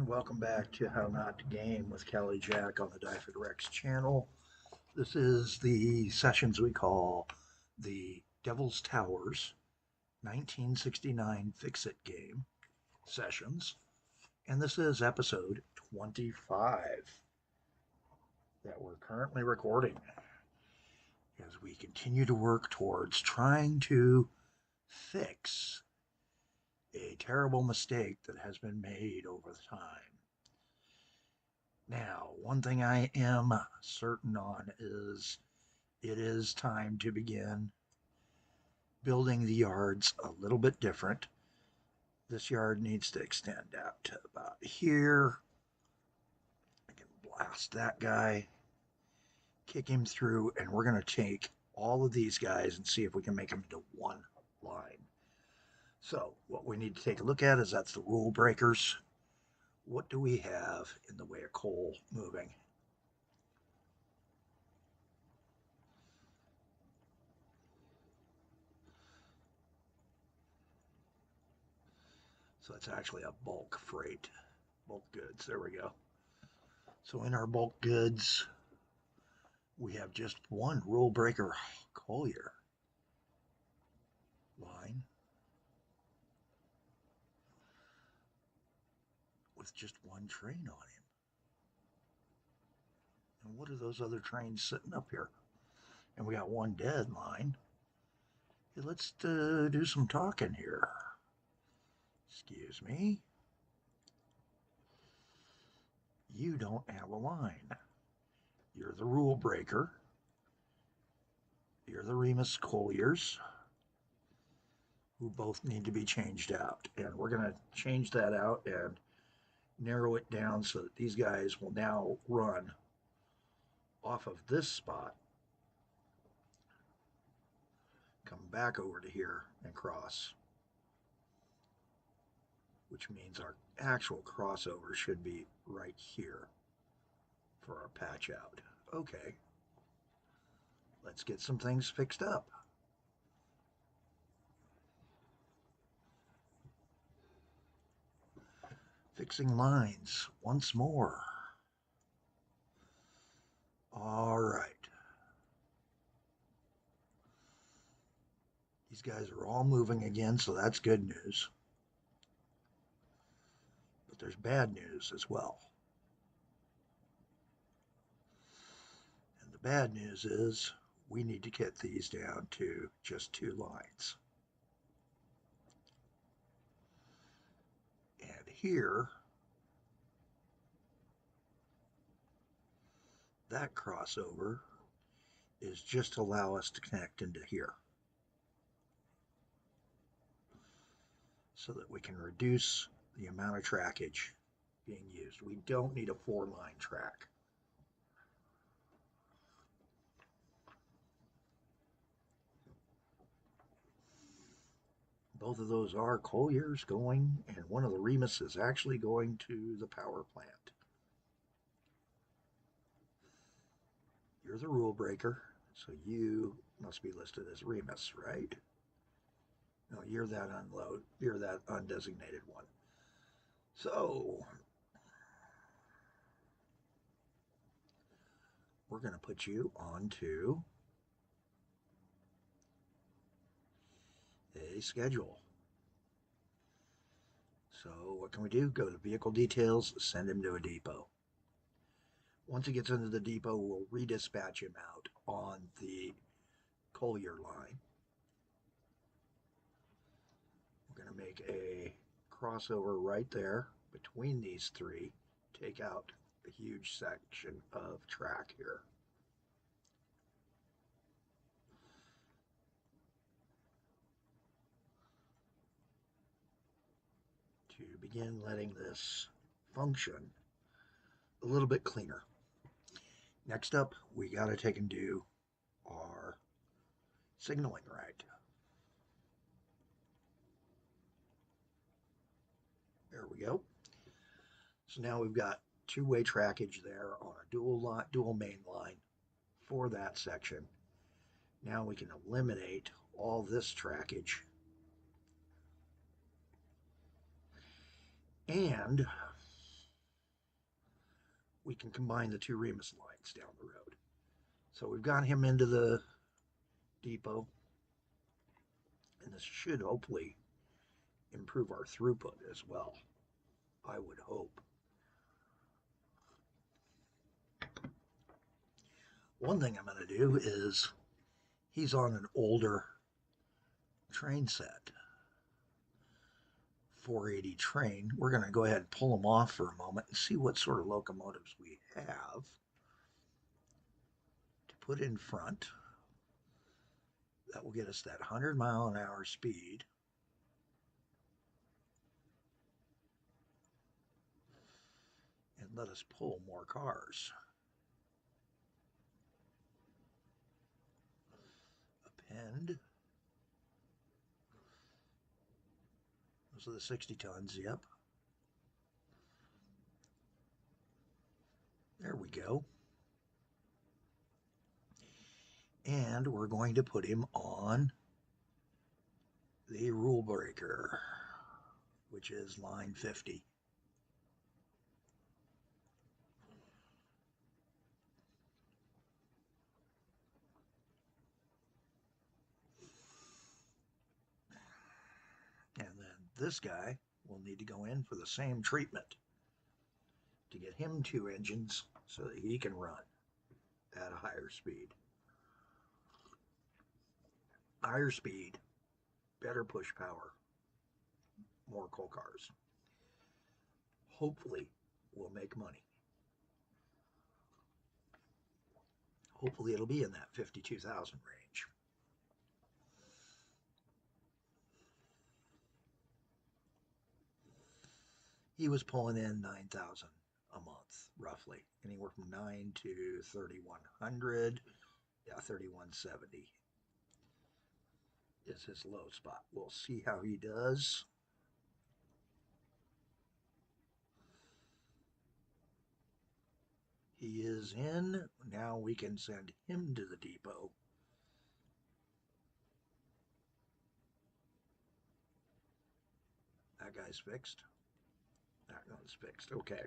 Welcome back to How Not to Game with Kelly Jack on the Dyford Rex channel. This is the sessions we call the Devil's Towers 1969 Fixit game sessions, and this is episode 25 that we're currently recording as we continue to work towards trying to fix a terrible mistake that has been made over time. Now, one thing I am certain on is it is time to begin building the yards a little bit different. This yard needs to extend out to about here. I can blast that guy, kick him through, and we're going to take all of these guys and see if we can make them into one line. So what we need to take a look at is that's the rule breakers. What do we have in the way of coal moving? So it's actually a bulk freight, bulk goods. There we go. So in our bulk goods, we have just one rule breaker collier line with just one train on him. And what are those other trains sitting up here? And we got one dead line. Hey, let's do some talking here. Excuse me. You don't have a line. You're the rule breaker. You're the Remus Colliers, who both need to be changed out. And we're going to change that out and narrow it down so that these guys will now run off of this spot, come back over to here and cross, which means our actual crossover should be right here for our patch out. Okay, let's get some things fixed up. Fixing lines once more. All right. These guys are all moving again, so that's good news. But there's bad news as well. And the bad news is we need to get these down to just two lines. And here, that crossover is just to allow us to connect into here so that we can reduce the amount of trackage being used. We don't need a 4-line track. Both of those are colliers going, and one of the Remus is actually going to the power plant. You're the rule breaker, so you must be listed as Remus, right? No, you're that unload. You're that undesignated one. So we're going to put you onto a schedule. So what can we do? Go to vehicle details, send him to a depot. Once he gets into the depot, we'll redispatch him out on the collier line. We're going to make a crossover right there between these three, take out a huge section of track here. To begin letting this function a little bit cleaner. Next up, we got to take and do our signaling right. There we go. So now we've got two-way trackage there on a dual main line for that section. Now we can eliminate all this trackage. And we can combine the two Remus lines down the road. So we've got him into the depot, and this should hopefully improve our throughput as well. I would hope. One thing I'm going to do is he's on an older train set, 480 train. We're going to go ahead and pull them off for a moment and see what sort of locomotives we have to put in front. That will get us that 100-mile-an-hour speed. And let us pull more cars. Append. Those are the 60 tons, yep. There we go. And we're going to put him on the rule breaker, which is line 50. And then this guy will need to go in for the same treatment to get him 2 engines so that he can run at a higher speed. Higher speed, better push power, more coal cars. Hopefully, we'll make money. Hopefully, it'll be in that 52,000 range. He was pulling in 9,000 a month, roughly, anywhere from 9 to 3,100. Yeah, 3,170 is his low spot. We'll see how he does. He is in. Now we can send him to the depot. That guy's fixed. That one's fixed. Okay.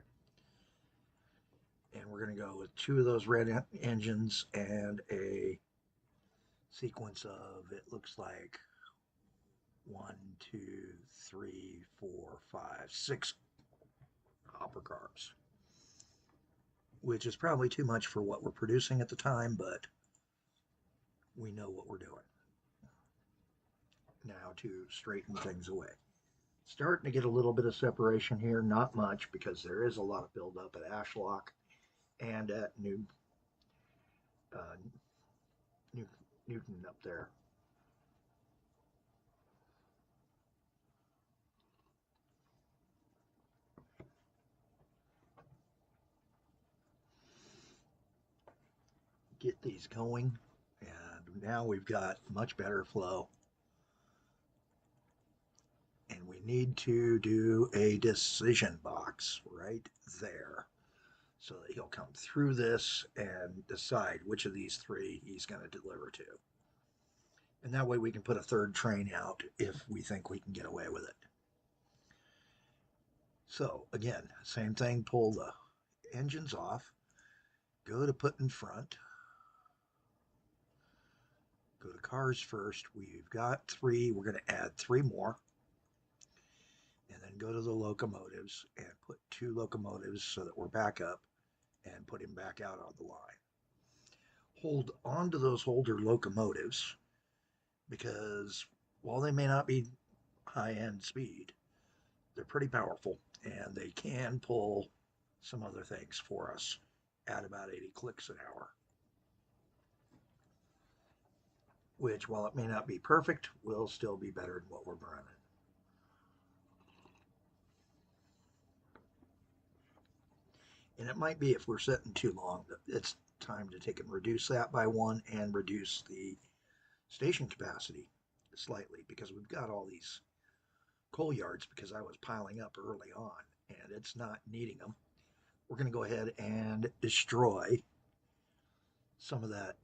And we're going to go with 2 of those red engines and a sequence of, it looks like 1, 2, 3, 4, 5, 6 hopper cars, which is probably too much for what we're producing at the time, but we know what we're doing. Now to straighten things away. Starting to get a little bit of separation here, not much because there is a lot of buildup at Ashlock and at Newton up there. Get these going, and now we've got much better flow. And we need to do a decision box right there so that he'll come through this and decide which of these 3 he's going to deliver to. And that way we can put a 3rd train out if we think we can get away with it. So again, same thing, pull the engines off, go to put in front, go to cars first. We've got 3, we're going to add 3 more. And then go to the locomotives and put 2 locomotives so that we're back up and put him back out on the line. Hold on to those older locomotives because while they may not be high-end speed, they're pretty powerful and they can pull some other things for us at about 80 clicks an hour. Which, while it may not be perfect, will still be better than what we're running. And it might be if we're sitting too long that it's time to take and reduce that by 1 and reduce the station capacity slightly because we've got all these coal yards because I was piling up early on and it's not needing them. We're going to go ahead and destroy some of that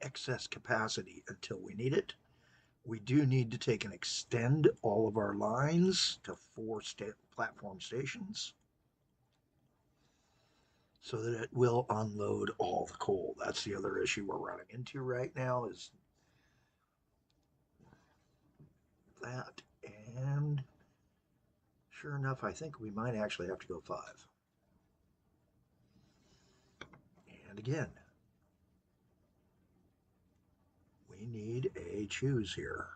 excess capacity until we need it. We do need to take and extend all of our lines to 4 platform stations. so that it will unload all the coal. That's the other issue we're running into right now is that. And sure enough, I think we might actually have to go 5. And again, we need a choose here.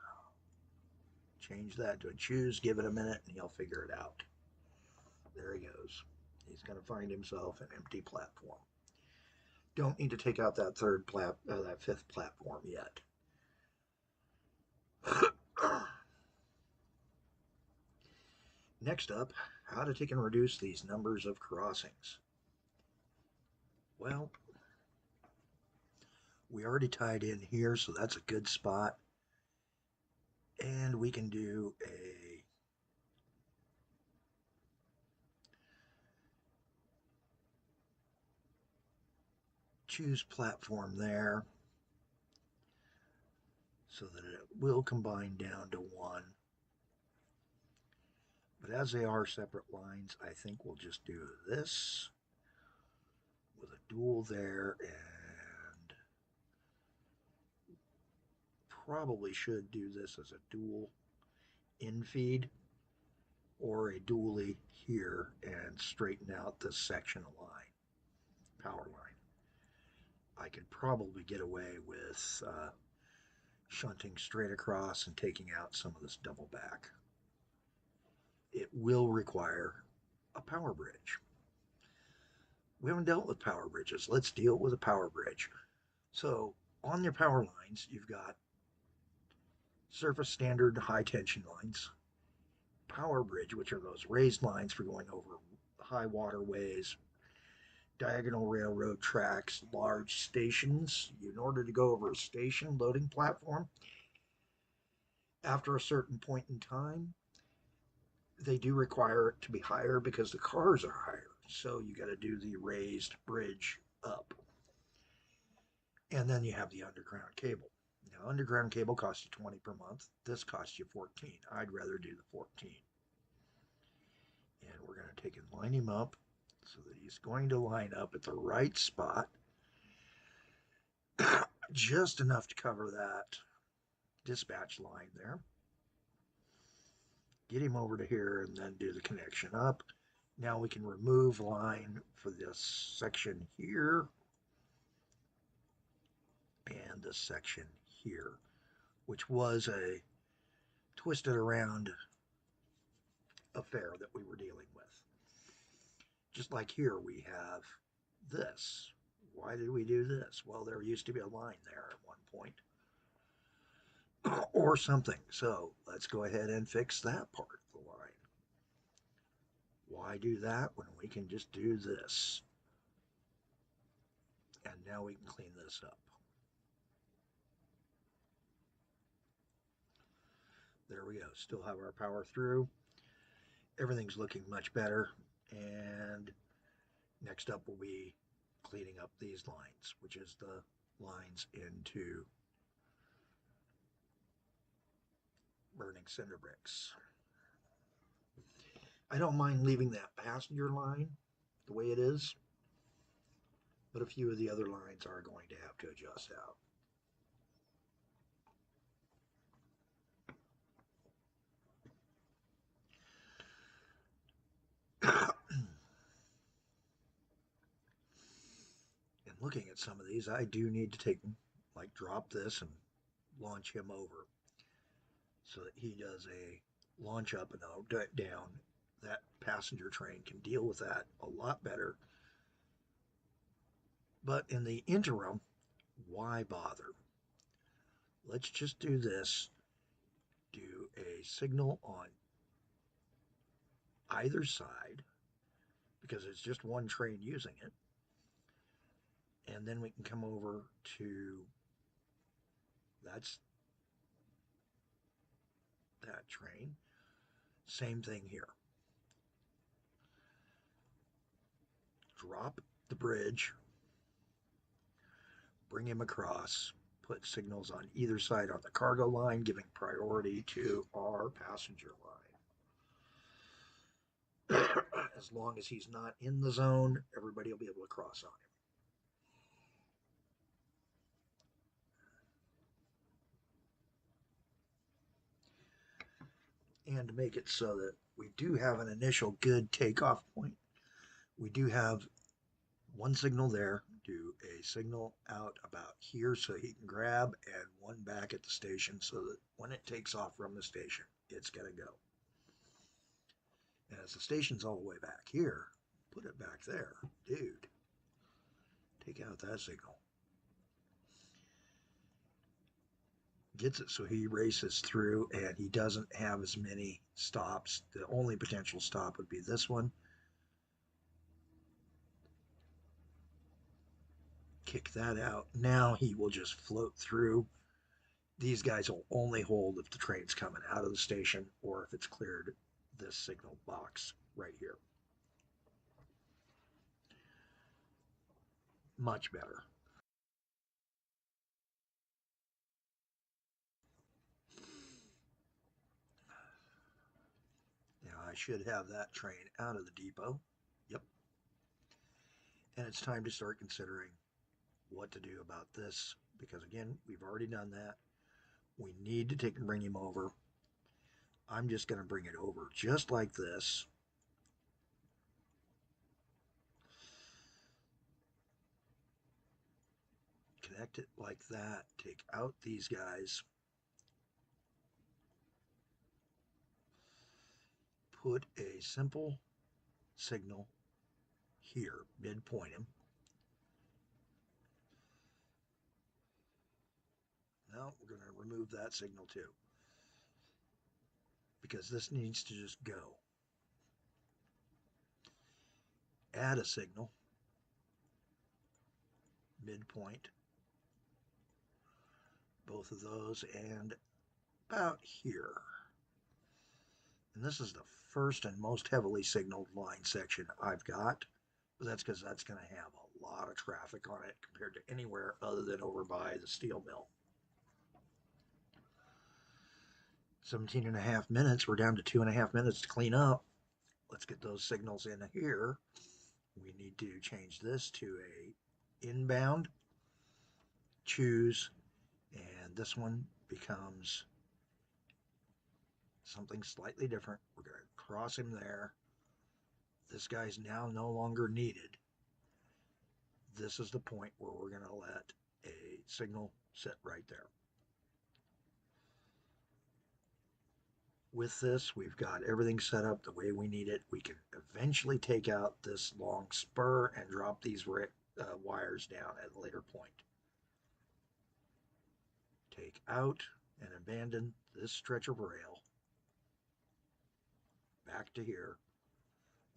Change that to a choose, give it a minute, and he'll figure it out. There he goes. He's going to find himself an empty platform. Don't need to take out that that 5th platform yet. Next up, how to take and reduce these numbers of crossings. Well, we already tied in here, so that's a good spot. And we can do a choose platform there so that it will combine down to 1. But as they are separate lines, I think we'll just do this with a dual there, and probably should do this as a dual in feed or a dually here and straighten out this section of line, power line. I could probably get away with shunting straight across and taking out some of this double back. It will require a power bridge. We haven't dealt with power bridges. Let's deal with a power bridge. So on your power lines, you've got surface standard high tension lines, power bridge, which are those raised lines for going over high waterways, diagonal railroad tracks, large stations. In order to go over a station loading platform, after a certain point in time, they do require it to be higher because the cars are higher. So you got to do the raised bridge up. And then you have the underground cable. Now, underground cable costs you 20 per month. This costs you 14. I'd rather do the 14. And we're going to take and line him up so that he's going to line up at the right spot. Just enough to cover that dispatch line there. Get him over to here and then do the connection up. Now we can remove line for this section here and this section here, which was a twisted around affair that we were dealing with. Just like here we have this. Why did we do this? Well, there used to be a line there at one point or something. So let's go ahead and fix that part of the line. Why do that when we can just do this? And now we can clean this up. There we go. Still have our power through. Everything's looking much better. And next up will be cleaning up these lines, which is the lines into burning cinder bricks. I don't mind leaving that passenger line the way it is, but a few of the other lines are going to have to adjust out. And looking at some of these, I do need to take, like, drop this and launch him over so that he does a launch up and out down. That passenger train can deal with that a lot better. But in the interim, why bother? Let's just do this. Do a signal on either side because it's just one train using it. And then we can come over to that's that train. Same thing here. Drop the bridge, bring him across, put signals on either side on the cargo line, giving priority to our passenger line. As long as he's not in the zone, everybody will be able to cross on him. And to make it so that we do have an initial good takeoff point, we do have one signal there, do a signal out about here so he can grab, and one back at the station so that when it takes off from the station, it's going to go. And as the station's all the way back here, put it back there. Dude, take out that signal. Gets it so he races through and he doesn't have as many stops. The only potential stop would be this one. Kick that out. Now he will just float through. These guys will only hold if the train's coming out of the station or if it's cleared this signal box right here. Much better. Now I should have that train out of the depot. Yep. And it's time to start considering what to do about this because again, we've already done that. We need to take and bring him over. I'm just going to bring it over just like this. Connect it like that. Take out these guys. Put a simple signal here, midpoint him. Now we're going to remove that signal too because this needs to just go. Add a signal, midpoint, both of those, and about here. And this is the first and most heavily signaled line section I've got, but that's because that's going to have a lot of traffic on it compared to anywhere other than over by the steel mill. 17 and a half minutes. We're down to 2.5 minutes to clean up. Let's get those signals in here. We need to change this to a inbound, choose, and this one becomes something slightly different. We're going to cross him there. This guy's now no longer needed. This is the point where we're going to let a signal sit right there. With this, we've got everything set up the way we need it. We can eventually take out this long spur and drop these wires down at a later point. Take out and abandon this stretch of rail. Back to here.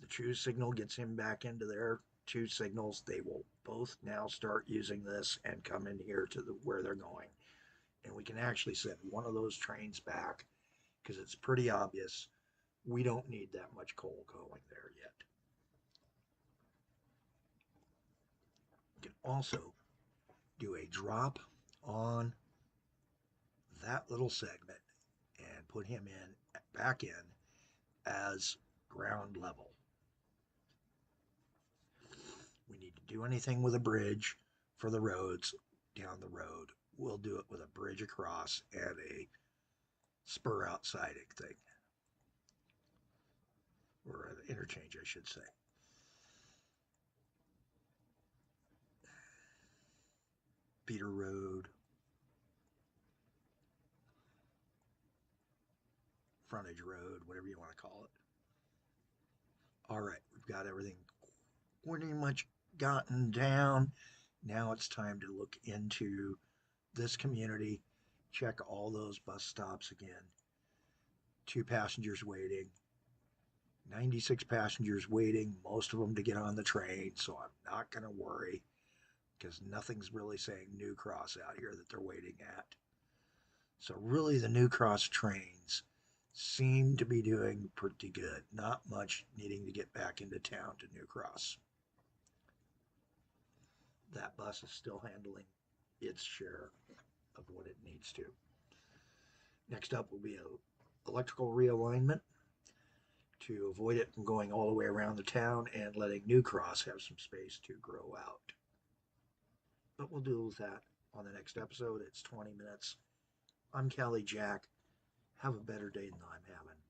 The choose signal gets him back into their choose signals. They will both now start using this and come in here to where they're going. And we can actually send one of those trains back because it's pretty obvious we don't need that much coal going there yet. You can also do a drop on that little segment and put him back in as ground level. We need to do anything with a bridge for the roads down the road. We'll do it with a bridge across and a spur outside thing. Or an interchange, I should say. Peter Road. Frontage Road, whatever you want to call it. All right, we've got everything pretty much gotten down. Now it's time to look into this community, check all those bus stops again. 2 passengers waiting, 96 passengers waiting, most of them to get on the train, so I'm not going to worry because nothing's really saying New Cross out here that they're waiting at. So really the New Cross trains seem to be doing pretty good. Not much needing to get back into town to New Cross. That bus is still handling its share of what it needs to. Next up will be an electrical realignment to avoid it from going all the way around the town and letting New Cross have some space to grow out. But we'll deal with that on the next episode. It's 20 minutes. I'm Callie Jack. Have a better day than I'm having.